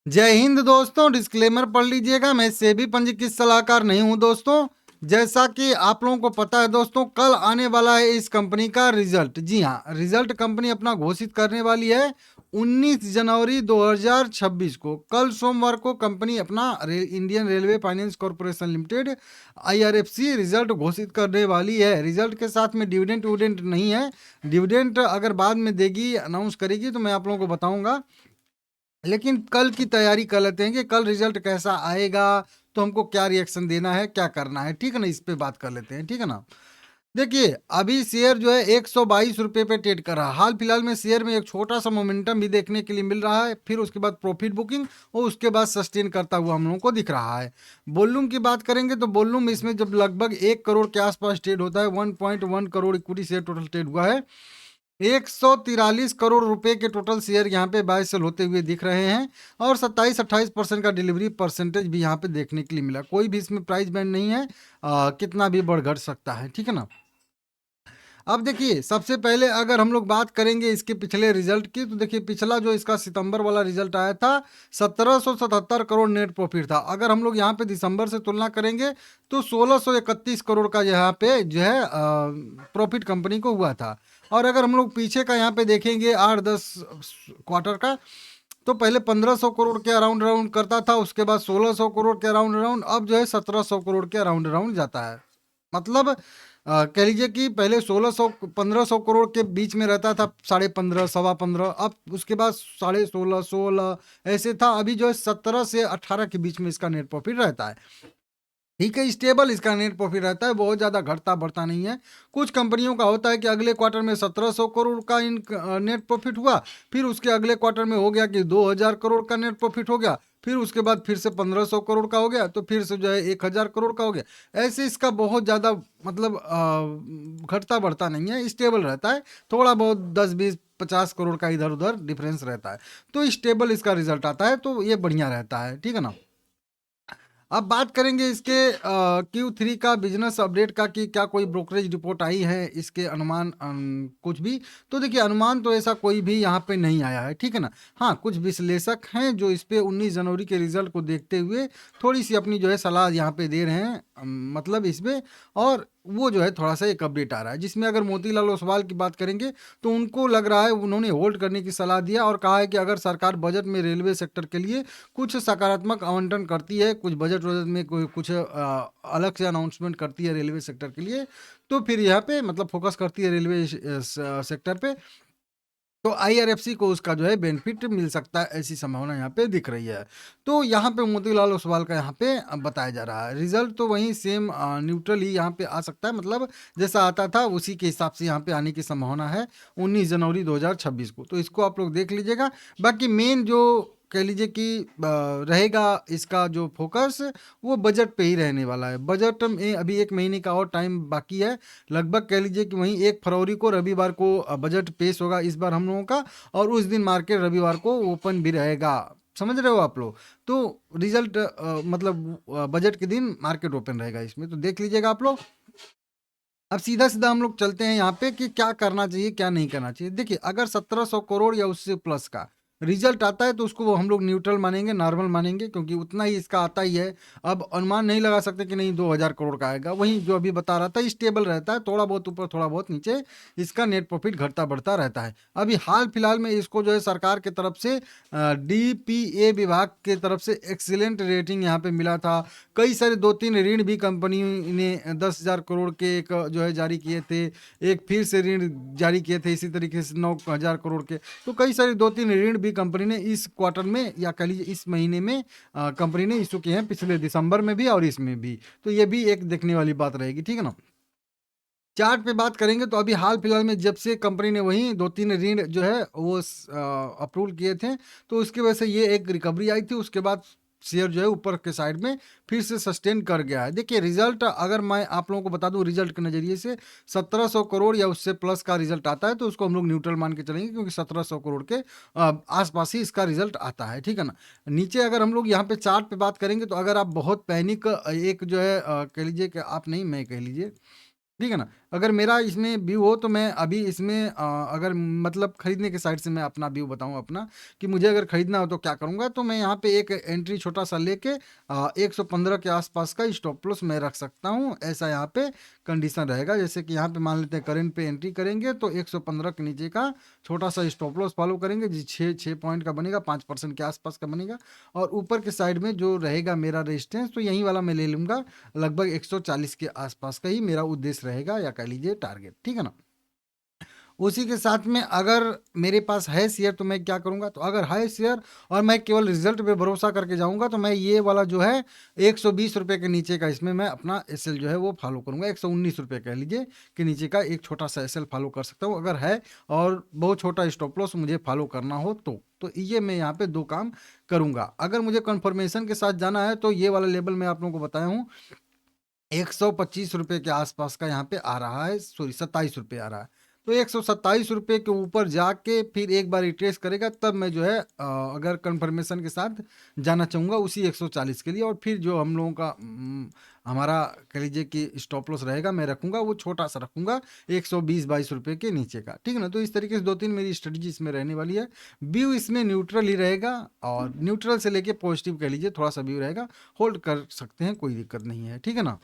जय हिंद दोस्तों। डिस्क्लेमर पढ़ लीजिएगा, मैं सेबी पंजीकृत सलाहकार नहीं हूं दोस्तों। जैसा कि आप लोगों को पता है दोस्तों, कल आने वाला है इस कंपनी का रिजल्ट। जी हाँ, रिजल्ट कंपनी अपना घोषित करने वाली है 19 जनवरी 2026 को। कल सोमवार को कंपनी अपना Indian railway finance corporation limited IRFC result घोषित करने वाली है। रिजल्ट के साथ में डिविडेंट विडेंट नहीं है। डिविडेंट अगर बाद में देगी, अनाउंस करेगी, तो मैं आप लोगों को बताऊंगा। लेकिन कल की तैयारी कर लेते हैं कि कल रिजल्ट कैसा आएगा, तो हमको क्या रिएक्शन देना है, क्या करना है। ठीक है ना, इस पे बात कर लेते हैं। ठीक है ना। देखिए, अभी शेयर जो है 122 रुपये पे ट्रेड कर रहा है। हाल फिलहाल में शेयर में एक छोटा सा मोमेंटम भी देखने के लिए मिल रहा है, फिर उसके बाद प्रॉफिट बुकिंग और उसके बाद सस्टेन करता हुआ हम लोगों को दिख रहा है। वॉल्यूम की बात करेंगे तो वॉल्यूम इसमें जब लगभग 1 करोड़ के आसपास ट्रेड होता है, 1.1 crore equity share total trade हुआ है। 143 करोड़ रुपए के टोटल शेयर यहाँ पे बाय सेल होते हुए दिख रहे हैं और 27-28% का डिलीवरी परसेंटेज भी यहाँ पे देखने के लिए मिला। कोई भी इसमें प्राइस बैंड नहीं है, कितना भी बढ़ घट सकता है। ठीक है ना। अब देखिए, सबसे पहले अगर हम लोग बात करेंगे इसके पिछले रिजल्ट की, तो देखिए पिछला जो इसका सितंबर वाला रिजल्ट आया था 1777 करोड़ नेट प्रॉफिट था। अगर हम लोग यहाँ पे दिसंबर से तुलना करेंगे तो 1631 करोड़ का यहाँ पे जो है प्रॉफिट कंपनी को हुआ था। और अगर हम लोग पीछे का यहाँ पे देखेंगे 8-10 क्वार्टर का, तो पहले 1500 करोड़ के अराउंड अराउंड करता था, उसके बाद 1600 करोड़ के अराउंड अराउंड, अब जो है 1700 करोड़ के अराउंड अराउंड जाता है। मतलब कह लीजिए कि पहले 1600-1500 करोड़ के बीच में रहता था, 15.5 15.15, अब उसके बाद 16.5 16 ऐसे था। अभी जो है 17 से 18 के बीच में इसका नेट प्रॉफिट रहता है। ठीक है, स्टेबल इसका नेट प्रॉफिट रहता है, बहुत ज़्यादा घटता बढ़ता नहीं है। कुछ कंपनियों का होता है कि अगले क्वार्टर में 1700 करोड़ का नेट प्रॉफिट हुआ, फिर उसके अगले क्वार्टर में हो गया कि 2000 करोड़ का नेट प्रॉफिट हो गया, फिर उसके बाद फिर से 1500 करोड़ का हो गया, तो फिर से जो है 1000 करोड़ का हो गया। ऐसे इसका बहुत ज़्यादा मतलब घटता बढ़ता नहीं है, स्टेबल रहता है। थोड़ा बहुत 10-20-50 करोड़ का इधर उधर डिफरेंस रहता है, तो स्टेबल इसका रिजल्ट आता है, तो ये बढ़िया रहता है। ठीक है ना। अब बात करेंगे इसके Q3 का बिजनेस अपडेट का, कि क्या कोई ब्रोकरेज रिपोर्ट आई है, इसके अनुमान कुछ भी। तो देखिए, अनुमान तो ऐसा कोई भी यहाँ पे नहीं आया है। ठीक है ना। हाँ, कुछ विश्लेषक हैं जो इस पे 19 जनवरी के रिजल्ट को देखते हुए थोड़ी सी अपनी जो है सलाह यहाँ पे दे रहे हैं, मतलब इसमें। और वो जो है थोड़ा सा एक अपडेट आ रहा है, जिसमें अगर मोतीलाल ओसवाल की बात करेंगे तो उनको लग रहा है, उन्होंने होल्ड करने की सलाह दिया और कहा है कि अगर सरकार बजट में रेलवे सेक्टर के लिए कुछ सकारात्मक आवंटन करती है, कुछ बजट वजट में कोई कुछ अलग से अनाउंसमेंट करती है रेलवे सेक्टर के लिए, तो फिर यहाँ पे मतलब फोकस करती है रेलवे सेक्टर पे, तो IRFC को उसका जो है बेनिफिट मिल सकता है, ऐसी संभावना यहाँ पे दिख रही है। तो यहाँ पे मोतीलाल ओसवाल का यहाँ पे बताया जा रहा है। रिजल्ट तो वहीं सेम न्यूट्रल ही यहाँ पे आ सकता है, मतलब जैसा आता था उसी के हिसाब से यहाँ पे आने की संभावना है 19 जनवरी 2026 को। तो इसको आप लोग देख लीजिएगा। बाकी मेन जो कह लीजिए कि रहेगा इसका जो फोकस, वो बजट पे ही रहने वाला है। बजट में अभी 1 महीने का और टाइम बाकी है। लगभग कह लीजिए कि वहीं 1 फरवरी को रविवार को बजट पेश होगा इस बार हम लोगों का, और उस दिन मार्केट रविवार को ओपन भी रहेगा। समझ रहे हो आप लोग। तो रिजल्ट मतलब बजट के दिन मार्केट ओपन रहेगा इसमें, तो देख लीजिएगा आप लोग। अब सीधा सीधा हम लोग चलते हैं यहाँ पे कि क्या करना चाहिए क्या नहीं करना चाहिए। देखिए, अगर 1700 करोड़ या उससे प्लस का रिजल्ट आता है तो उसको हम लोग न्यूट्रल मानेंगे, नॉर्मल मानेंगे, क्योंकि उतना ही इसका आता ही है। अब अनुमान नहीं लगा सकते कि नहीं 2000 करोड़ का आएगा। वहीं जो अभी बता रहा था, स्टेबल रहता है, थोड़ा बहुत ऊपर थोड़ा बहुत नीचे इसका नेट प्रॉफिट घटता बढ़ता रहता है। अभी हाल फिलहाल में इसको जो है सरकार की तरफ से DPA विभाग के तरफ से एक्सीलेंट रेटिंग यहाँ पे मिला था। कई सारे 2-3 ऋण भी कंपनी ने 10,000 करोड़ के एक जो है जारी किए थे। एक फिर से ऋण जारी किए थे इसी तरीके से 9,000 करोड़ के। तो कई सारे 2-3 ऋण भी कंपनी ने इस क्वार्टर में, या कह लीजिए इस महीने में कंपनी ने इशू किए हैं, पिछले दिसंबर में भी और इसमें भी। तो ये भी एक देखने वाली बात रहेगी। ठीक है ना। चार्ट पे बात करेंगे तो अभी हाल फिलहाल में जब से कंपनी ने वही 2-3 ऋण जो है वो अप्रूव किए थे, तो उसकी वजह से ये एक रिकवरी आई थी। उसके बाद शेयर जो है ऊपर के साइड में फिर से सस्टेन कर गया है। देखिए, रिजल्ट अगर मैं आप लोगों को बता दूं, रिजल्ट के नज़रिए से 1700 करोड़ या उससे प्लस का रिजल्ट आता है तो उसको हम लोग न्यूट्रल मान के चलेंगे, क्योंकि 1700 करोड़ के आसपास ही इसका रिजल्ट आता है। ठीक है ना। नीचे अगर हम लोग यहाँ पे चार्ट पे बात करेंगे, तो अगर आप बहुत पैनिक एक जो है कह लीजिए कि आप नहीं, मैं कह लीजिए, ठीक है ना, अगर मेरा इसमें व्यू हो तो मैं अभी इसमें अगर मतलब खरीदने के साइड से मैं अपना व्यू बताऊं अपना कि मुझे अगर खरीदना हो तो क्या करूंगा, तो मैं यहाँ पे एक एंट्री छोटा सा लेके 115 के आसपास का स्टॉप लॉस मैं रख सकता हूँ। ऐसा यहाँ पे कंडीशन रहेगा। जैसे कि यहाँ पे मान लेते हैं करंट पे एंट्री करेंगे तो 115 के नीचे का छोटा सा स्टॉप लॉस फॉलो करेंगे, जी 6 पॉइंट का बनेगा, 5% के आसपास का बनेगा। और ऊपर के साइड में जो रहेगा मेरा रेजिस्टेंस, तो यही वाला मैं ले लूँगा, लगभग 140 के आसपास का ही मेरा उद्देश्य रहेगा, या कह लीजिए टारगेट, ठीक है ना। उसी के साथ में अगर मेरे पास है शेयर तो मैं क्या करूंगा, तो अगर है शेयर और मैं केवल रिजल्ट पे भरोसा करके जाऊंगा, तो मैं ये वाला जो है 120 रुपये के नीचे का इसमें मैं अपना एसएल जो है वो फॉलो करूंगा। 119 रुपये कह लीजिए के नीचे का एक छोटा सा एसएल फॉलो कर सकता हूँ अगर है, और बहुत छोटा स्टॉप लॉस मुझे फॉलो करना हो तो ये मैं यहाँ पे दो काम करूंगा। अगर मुझे कंफर्मेशन के साथ जाना है तो ये वाला लेवल मैं आप लोगों को बताया हूँ 125 रुपये के आसपास का यहाँ पे आ रहा है, सॉरी 27 रुपये आ रहा है। तो 127 रुपये के ऊपर जाके फिर एक बार रिट्रेस करेगा, तब मैं जो है अगर कंफर्मेशन के साथ जाना चाहूँगा उसी 140 के लिए। और फिर जो हम लोगों का हमारा कह लीजिए कि स्टॉप लॉस रहेगा, मैं रखूँगा वो छोटा सा रखूँगा 120-22 रुपये के नीचे का, ठीक है ना। तो इस तरीके से दो तीन मेरी स्ट्रेटजी इसमें रहने वाली है। व्यू इसमें न्यूट्रल ही रहेगा, और न्यूट्रल से लेके पॉजिटिव कह लीजिए थोड़ा सा व्यू रहेगा, होल्ड कर सकते हैं, कोई दिक्कत नहीं है, ठीक है ना।